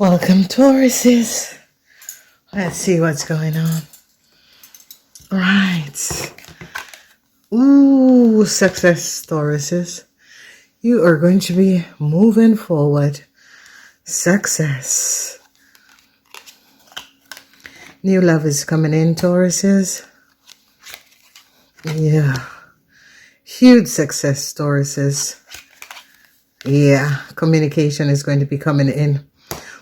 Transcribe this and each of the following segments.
Welcome, Tauruses. Let's see what's going on. Right. Ooh, success, Tauruses. You are going to be moving forward. Success. New love is coming in, Tauruses. Yeah. Huge success, Tauruses. Yeah. Communication is going to be coming in.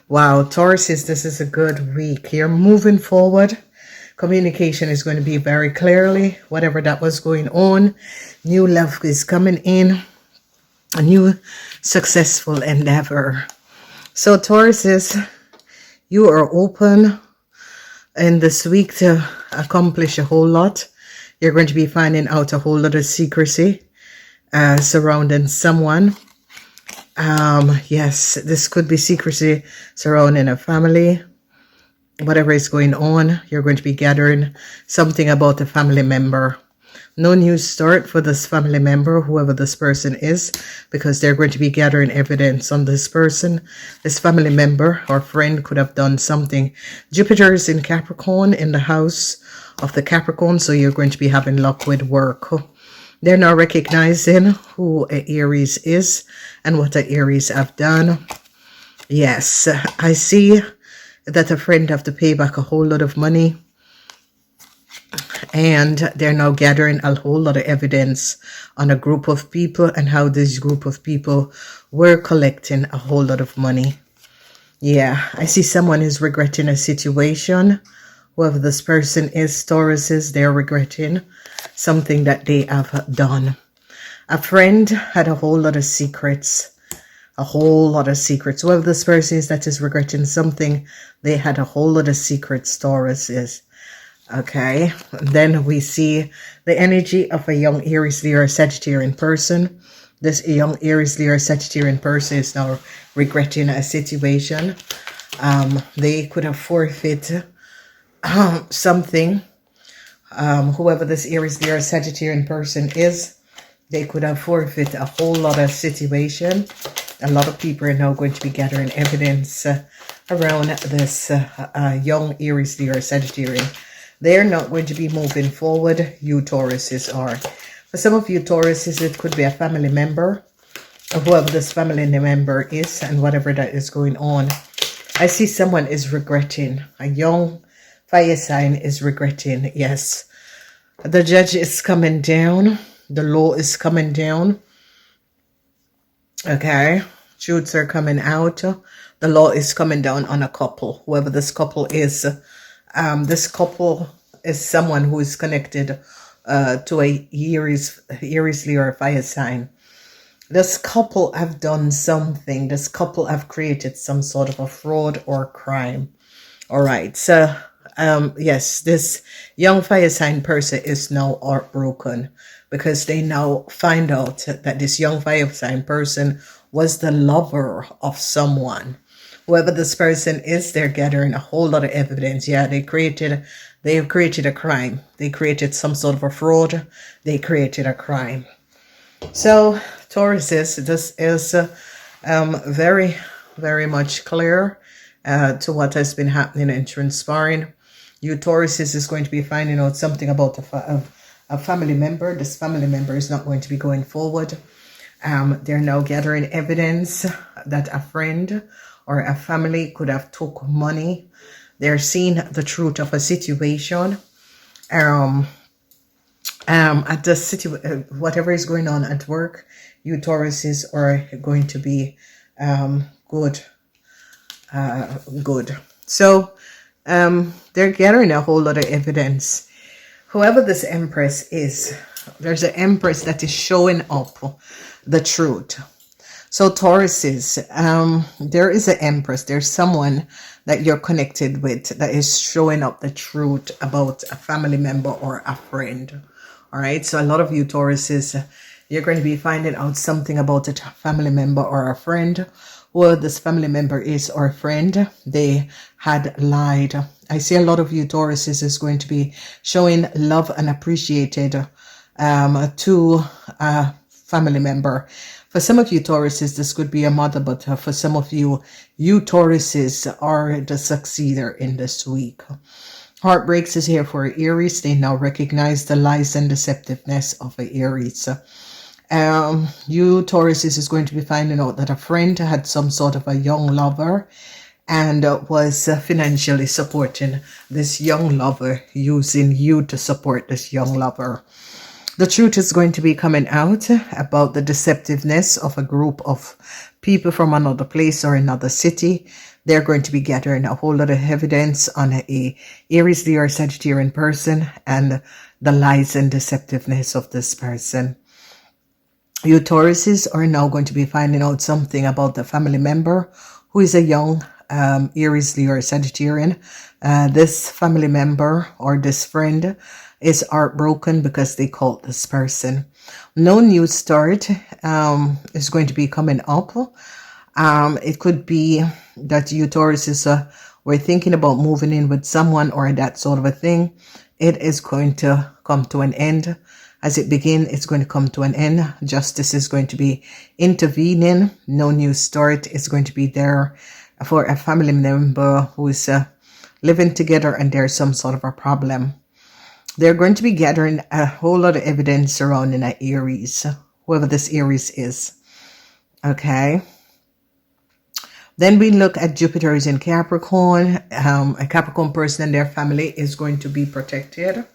Wow, Tauruses, this is a good week. You're moving forward. Communication is going to be very clearly. Whatever that was going on, new love is coming in. A new successful endeavor. So, Tauruses, you are open in this week to accomplish a whole lot. You're going to be finding out a whole lot of secrecy surrounding someone. Yes, this could be secrecy surrounding a family. Whatever is going on, you're going to be gathering something about a family member. No new start for this family member, whoever this person is, because they're going to be gathering evidence on this person. This family member or friend could have done something. Jupiter is in Capricorn, in the house of the Capricorn, so you're going to be having luck with work. They're now recognizing who an Aries is and what an Aries have done. Yes, I see that a friend have to pay back a whole lot of money. And they're now gathering a whole lot of evidence on a group of people and how this group of people were collecting a whole lot of money. Yeah, I see someone is regretting a situation. Whoever this person is, Tauruses, they're regretting something that they have done. A friend had a whole lot of secrets. A whole lot of secrets. Whoever this person is that is regretting something, they had a whole lot of secrets, Tauruses. Okay, then we see the energy of a young Aries, Leo, or Sagittarian person. This young Aries, Leo, or Sagittarian person is now regretting a situation. They could have forfeited something. Whoever this Aries, Leo, or Sagittarian person is, they could have forfeited a whole lot of situation. A lot of people are now going to be gathering evidence around this young Aries, Leo, or Sagittarian. They're not going to be moving forward. You Tauruses are. For some of you Tauruses, it could be a family member, or whoever this family member is, and whatever that is going on. I see someone is regretting. A young fire sign is regretting. Yes. The judge is coming down. The law is coming down. Okay. Truths are coming out. The law is coming down on a couple. Whoever this couple is. This couple is someone who is connected to a Aries, Leo, or fire sign. This couple have done something. This couple have created some sort of a fraud or crime. All right. So, yes, this young fire sign person is now heartbroken because they now find out that this young fire sign person was the lover of someone. Whoever this person is, they're gathering a whole lot of evidence. Yeah, they have created a crime. They created some sort of a fraud. They created a crime. So, Tauruses, this is very, very much clear to what has been happening and transpiring. You Tauruses is going to be finding out something about a family member. This family member is not going to be going forward. They're now gathering evidence that a friend or a family could have took money. They're seeing the truth of a situation. At the whatever is going on at work, you Tauruses are going to be good. Good. So they're gathering a whole lot of evidence. Whoever this Empress is, there's an Empress that is showing up the truth. So Tauruses, there is an Empress. There's someone that you're connected with that is showing up the truth about a family member or a friend. All right. So a lot of you Tauruses, you're going to be finding out something about a family member or a friend. Who this family member is or a friend, they had lied. I see a lot of you Tauruses is going to be showing love and appreciated to family member. For some of you Tauruses, this could be a mother, but for some of you, you Tauruses are the succeeder in this week. Heartbreaks is here for Aries. They now recognize the lies and deceptiveness of Aries. You Tauruses is going to be finding out that a friend had some sort of a young lover and was financially supporting this young lover, using you to support this young lover. The truth is going to be coming out about the deceptiveness of a group of people from another place or another city. They're going to be gathering a whole lot of evidence on a Aries, Leo, or Sagittarian person and the lies and deceptiveness of this person. You Tauruses are now going to be finding out something about the family member who is a young Aries, Leo, or Sagittarian. This family member or this friend is heartbroken because they called this person. No new start is going to be coming up. It could be that you Tauruses were thinking about moving in with someone or that sort of a thing. It is going to come to an end. As it begins, it's going to come to an end. Justice is going to be intervening. No new start is going to be there for a family member who is living together and there's some sort of a problem. They're going to be gathering a whole lot of evidence surrounding an Aries, whoever this Aries is. Okay. Then we look at Jupiter is in Capricorn. A Capricorn person and their family is going to be protected.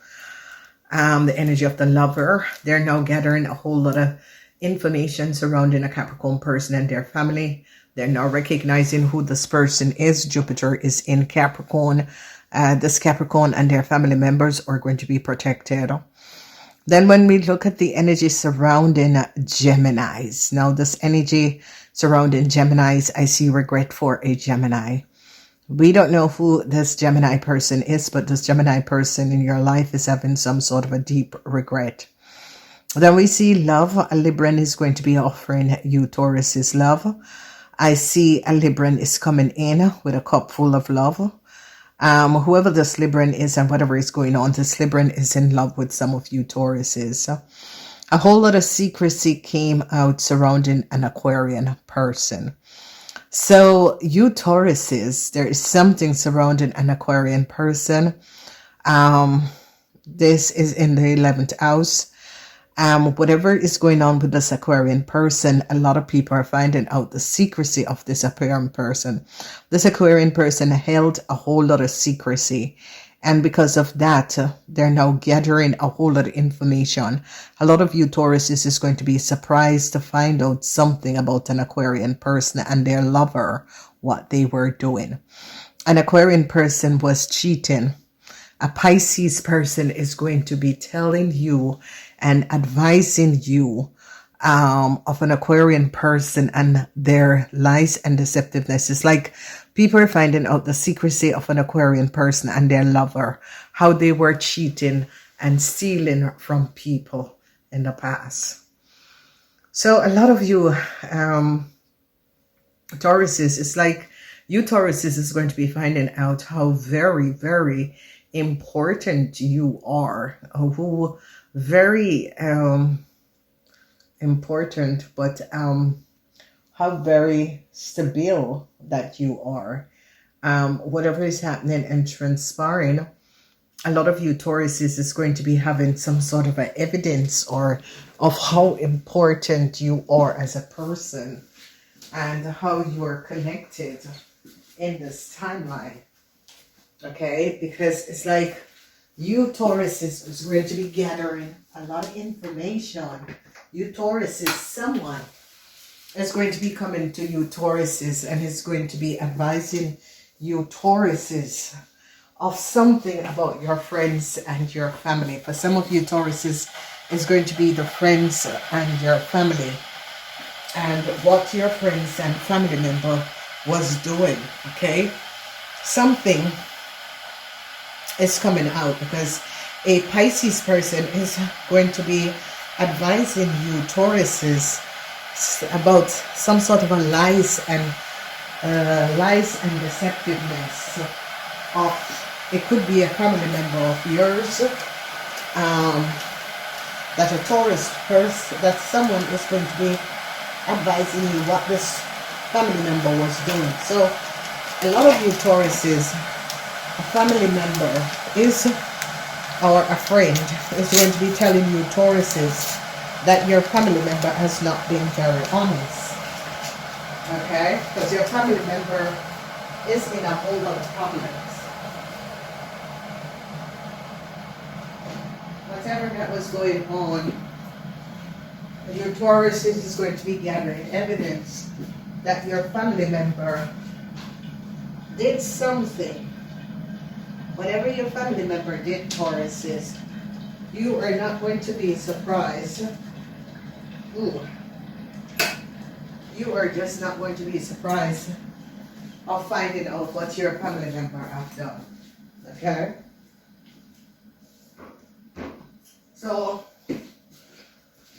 The energy of the lover. They're now gathering a whole lot of information surrounding a Capricorn person and their family. They're now recognizing who this person is. Jupiter is in Capricorn. This Capricorn and their family members are going to be protected. Then when we look at the energy surrounding Geminis. Now this energy surrounding Geminis, I see regret for a Gemini. We don't know who this Gemini person is, but this Gemini person in your life is having some sort of a deep regret. Then we see love. A Libran is going to be offering you Taurus's love. I see a Libran is coming in with a cup full of love. Whoever this Libran is and whatever is going on, this Libran is in love with some of you Tauruses. A whole lot of secrecy came out surrounding an Aquarian person. So you Tauruses, there is something surrounding an Aquarian person. This is in the 11th house. Whatever is going on with this Aquarian person, a lot of people are finding out the secrecy of this Aquarian person. This Aquarian person held a whole lot of secrecy. And because of that, they're now gathering a whole lot of information. A lot of you Tauruses is going to be surprised to find out something about an Aquarian person and their lover, what they were doing. An Aquarian person was cheating. A Pisces person is going to be telling you and advising you of an Aquarian person and their lies and deceptiveness. It's like people are finding out the secrecy of an Aquarian person and their lover, how they were cheating and stealing from people in the past. So a lot of you Tauruses, it's like you Tauruses is going to be finding out how very, very important you are, who very important, but how very stable that you are. Whatever is happening and transpiring, a lot of you Tauruses is going to be having some sort of a evidence or of how important you are as a person and how you are connected in this timeline. Okay, because it's like you Tauruses is going to be gathering a lot of information. You Tauruses, someone is going to be coming to you Tauruses and is going to be advising you Tauruses of something about your friends and your family. For some of you Tauruses, is going to be the friends and your family and what your friends and family member was doing. Okay, something is coming out because a Pisces person is going to be advising you Tauruses about some sort of a lies and deceptiveness of, it could be a family member of yours. that a Taurus person, that someone is going to be advising you what this family member was doing. So a lot of you Tauruses, a family member is, or a friend is going to be telling you Tauruses that your family member has not been very honest. Okay? Because your family member is in a whole lot of problems. Whatever that was going on, your Taurus is going to be gathering evidence that your family member did something. Whatever your family member did, Taurus, is you are not going to be surprised. Ooh. You are just not going to be surprised of finding out what your family member have done. Okay? So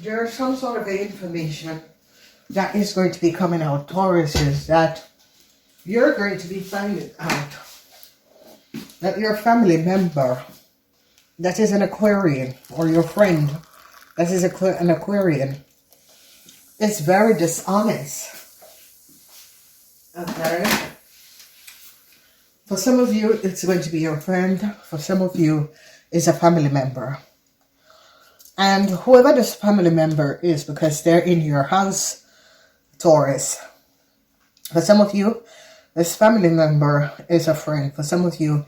there's some sort of information that is going to be coming out, Taurus, is that you're going to be finding out that your family member that is an Aquarian, or your friend that is an Aquarian, is very dishonest. Okay? For some of you, it's going to be your friend. For some of you, it's a family member. And whoever this family member is, because they're in your house, Taurus. For some of you, this family member is a friend. For some of you,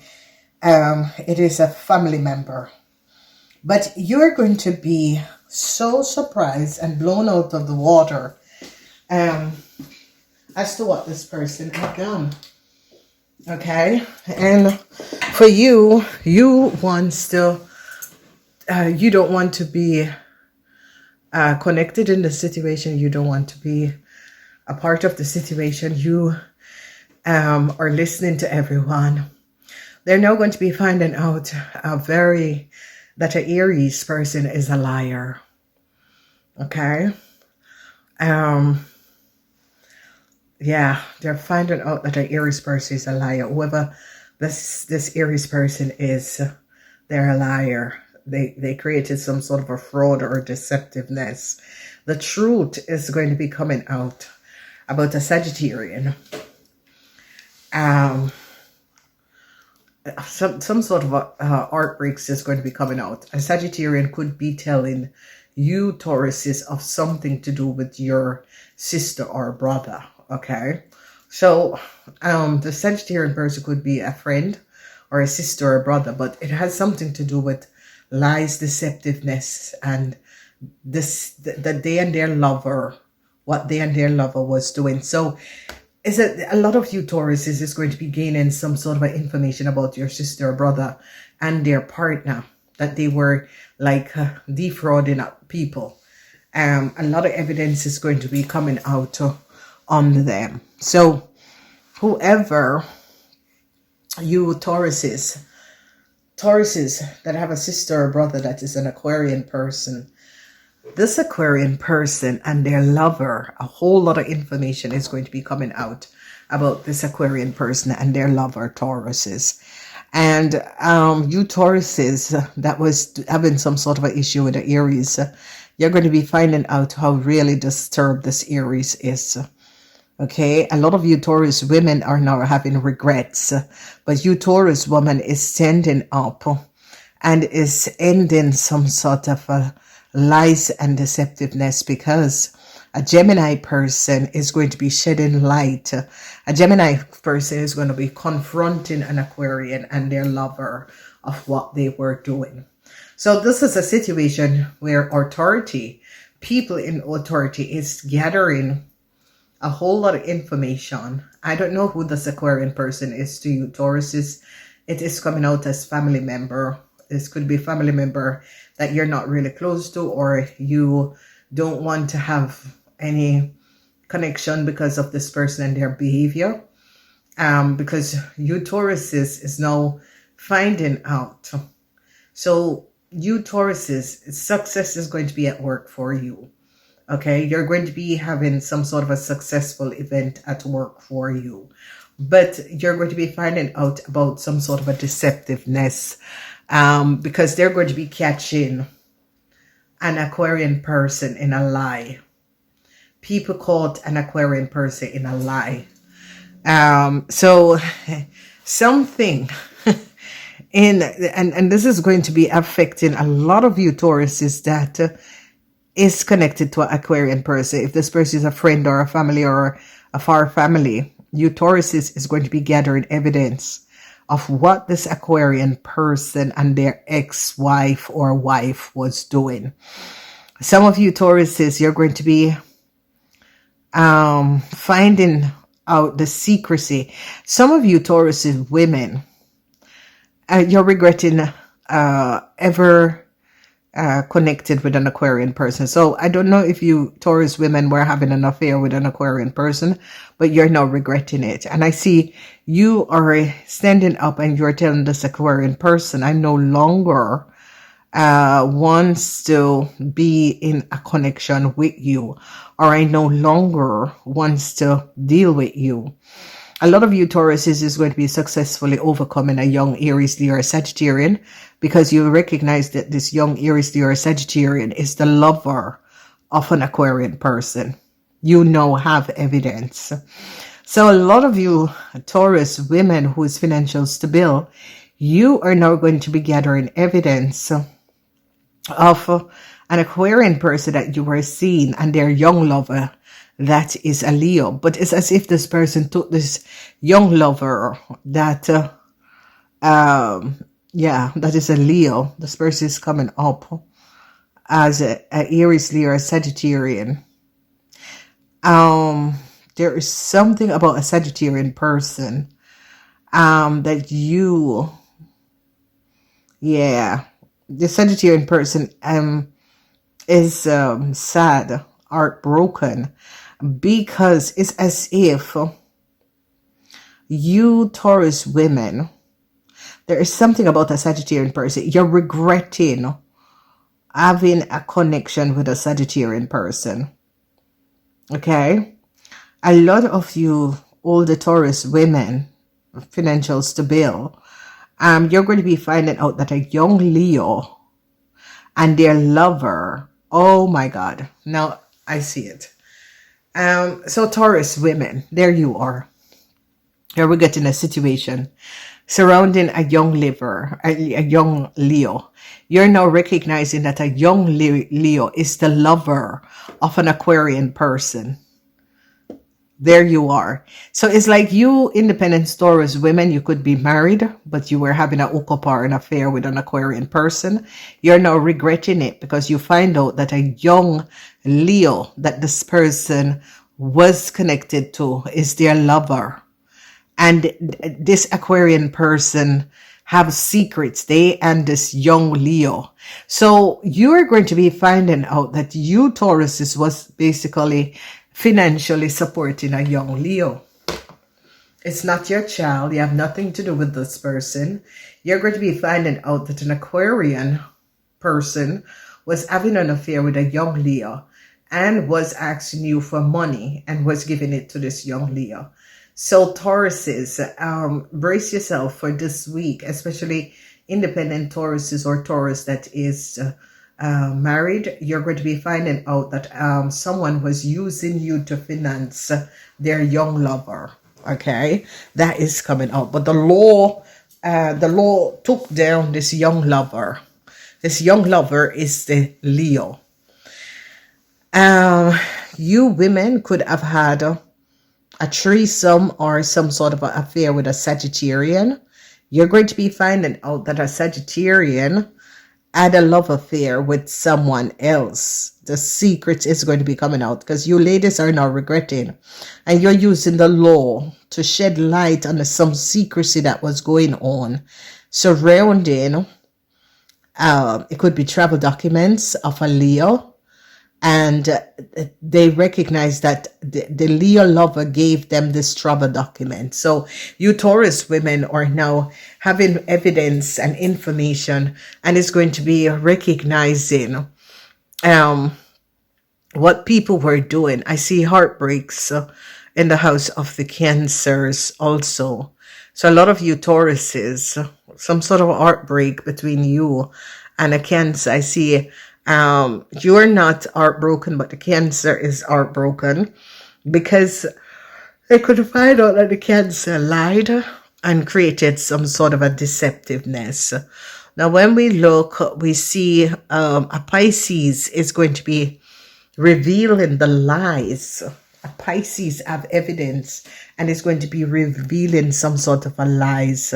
it is a family member. But you're going to be so surprised and blown out of the water as to what this person had done. Okay? And for you, you don't want to be connected in the situation. You don't want to be a part of the situation. You are listening to everyone. They're now going to be finding out that an Aries person is a liar. Okay? Yeah, they're finding out that an Aries person is a liar. Whoever this Aries person is, they're a liar. They created some sort of a fraud or deceptiveness. The truth is going to be coming out about a Sagittarian. Some sort of heartbreaks is going to be coming out. A Sagittarian could be telling you, Tauruses, of something to do with your sister or brother. Okay, so the Sagittarian person could be a friend or a sister or brother, but it has something to do with lies, deceptiveness, and that they and their lover, what they and their lover was doing. So is that a lot of you Tauruses is going to be gaining some sort of information about your sister or brother and their partner, that they were like defrauding people. A lot of evidence is going to be coming out on them. So whoever you Tauruses that have a sister or brother that is an Aquarian person, this Aquarian person and their lover, a whole lot of information is going to be coming out about this Aquarian person and their lover, Tauruses. And you Tauruses that was having some sort of an issue with the Aries, you're going to be finding out how really disturbed this Aries is. Okay, a lot of you Taurus women are now having regrets, but you Taurus woman is standing up and is ending some sort of lies and deceptiveness, because a Gemini person is going to be shedding light. A Gemini person is going to be confronting an Aquarian and their lover of what they were doing. So this is a situation where authority, people in authority, is gathering a whole lot of information. I don't know who this Aquarian person is to you Tauruses. It is coming out as family member. This could be a family member that you're not really close to, or you don't want to have any connection because of this person and their behavior. Because you Tauruses is now finding out. So you Tauruses, success is going to be at work for you. Okay, you're going to be having some sort of a successful event at work for you. But you're going to be finding out about some sort of a deceptiveness, because they're going to be catching an Aquarian person in a lie. People caught an Aquarian person in a lie. So something and this is going to be affecting a lot of you Tauruses that is connected to an Aquarian person. If this person is a friend or a family or a far family, you Tauruses is going to be gathering evidence of what this Aquarian person and their ex-wife or wife was doing. Some of you Tauruses, you're going to be finding out the secrecy. Some of you Tauruses, women, you're regretting ever connected with an Aquarian person. So I don't know if you Taurus women were having an affair with an Aquarian person, but you're now regretting it. And I see you are standing up and you're telling this Aquarian person, I no longer wants to be in a connection with you, or I no longer wants to deal with you. A lot of you Tauruses is going to be successfully overcoming a young Aries, Leo, or Sagittarian, because you recognize that this young Aries, Leo, or Sagittarian is the lover of an Aquarian person. You now have evidence. So a lot of you Taurus women who is financially stable, you are now going to be gathering evidence of an Aquarian person that you were seeing and their young lover that is a Leo. But it's as if this person took this young lover that that is a Leo. This person is coming up as a Aries, Leo, or Sagittarian. There is something about a Sagittarian person that you, the Sagittarian person is sad, heartbroken, because it's as if you Taurus women, there is something about a Sagittarian person. You're regretting having a connection with a Sagittarian person. Okay? A lot of you older Taurus women, financial stable, you're going to be finding out that a young Leo and their lover, oh my God, now I see it. So Taurus women, there you are. Here we get in a situation surrounding a young a young Leo. You're now recognizing that a young Leo is the lover of an Aquarian person. There you are. So it's like you independent Taurus women, you could be married, but you were having a hookup or an affair with an Aquarian person. You're now regretting it because you find out that a young Leo that this person was connected to is their lover. And this Aquarian person have secrets, they and this young Leo. So you're going to be finding out that you Tauruses was basically financially supporting a young Leo. It's not your child. You have nothing to do with this person. You're going to be finding out that an Aquarian person was having an affair with a young Leo and was asking you for money and was giving it to this young Leo. So Tauruses, brace yourself for this week, especially independent Tauruses or Taurus that is married. You're going to be finding out that someone was using you to finance their young lover. Okay, that is coming out. But the law took down this young lover. This young lover is the Leo. You women could have had a threesome or some sort of an affair with a Sagittarian. You're going to be finding out that a Sagittarian had a love affair with someone else. The secret is going to be coming out because you ladies are now regretting, and you're using the law to shed light on some secrecy that was going on surrounding it could be travel documents of a Leo, and they recognize that the Leo lover gave them this travel document. So you Taurus women are now having evidence and information, and it's going to be recognizing what people were doing. I see heartbreaks in the house of the Cancers also. So a lot of you Tauruses, some sort of heartbreak between you and a Cancer. I see You're not heartbroken, but the Cancer is heartbroken because they could find out that the Cancer lied and created some sort of a deceptiveness. Now, when we look, we see a Pisces is going to be revealing the lies. A Pisces have evidence and is going to be revealing some sort of a lies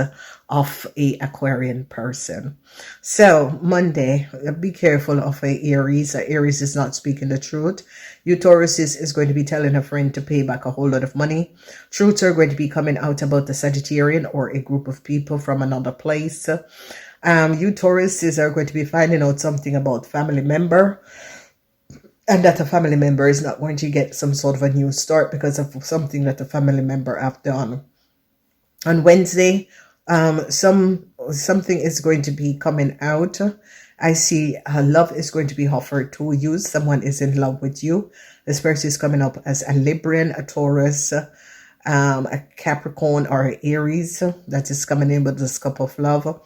of a Aquarian person. So Monday, be careful of a Aries. Aries is not speaking the truth. You Taurus is going to be telling a friend to pay back a whole lot of money. Truths are going to be coming out about the Sagittarian or a group of people from another place. You Tauruses are going to be finding out something about family member, and that a family member is not going to get some sort of a new start because of something that a family member have done. On Wednesday, something is going to be coming out. I see love is going to be offered to you. Someone is in love with you. This person is coming up as a Libran, a Taurus, a Capricorn, or an Aries that is coming in with this cup of love.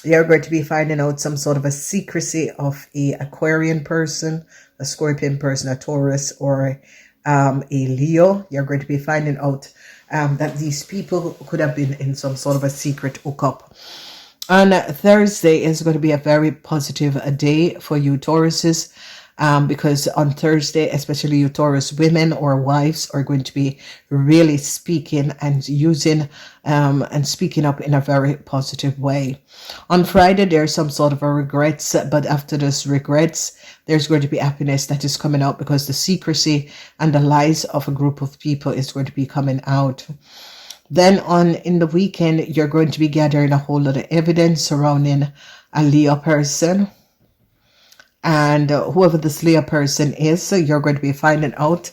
You're going to be finding out some sort of a secrecy of a Aquarian person, a Scorpion person, a Taurus, or a Leo. You're going to be finding out that these people could have been in some sort of a secret hookup. On Thursday is going to be a very positive day for you Tauruses. Because on Thursday, especially you Taurus women or wives are going to be really speaking and using and speaking up in a very positive way. On Friday, there's some sort of a regrets, but after those regrets, there's going to be happiness that is coming out because the secrecy and the lies of a group of people is going to be coming out. Then in the weekend, you're going to be gathering a whole lot of evidence surrounding a Leo person. And whoever this Leo person is, you're going to be finding out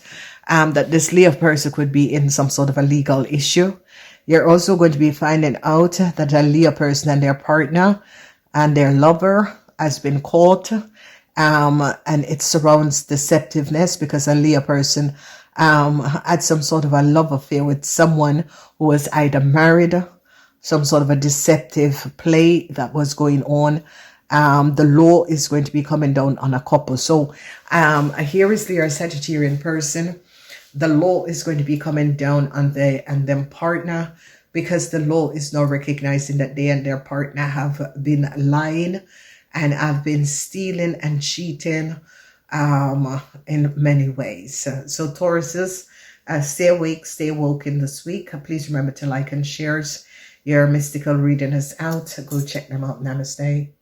that this Leo person could be in some sort of a legal issue. You're also going to be finding out that a Leo person and their partner and their lover has been caught. And it surrounds deceptiveness because a Leo person had some sort of a love affair with someone who was either married, some sort of a deceptive play that was going on. The law is going to be coming down on a couple. So here is their Sagittarian person. The law is going to be coming down on them partner because the law is now recognizing that they and their partner have been lying and have been stealing and cheating in many ways. So Tauruses, stay awake, stay woken this week. Please remember to like and share. Your mystical reading is out. Go check them out. Namaste.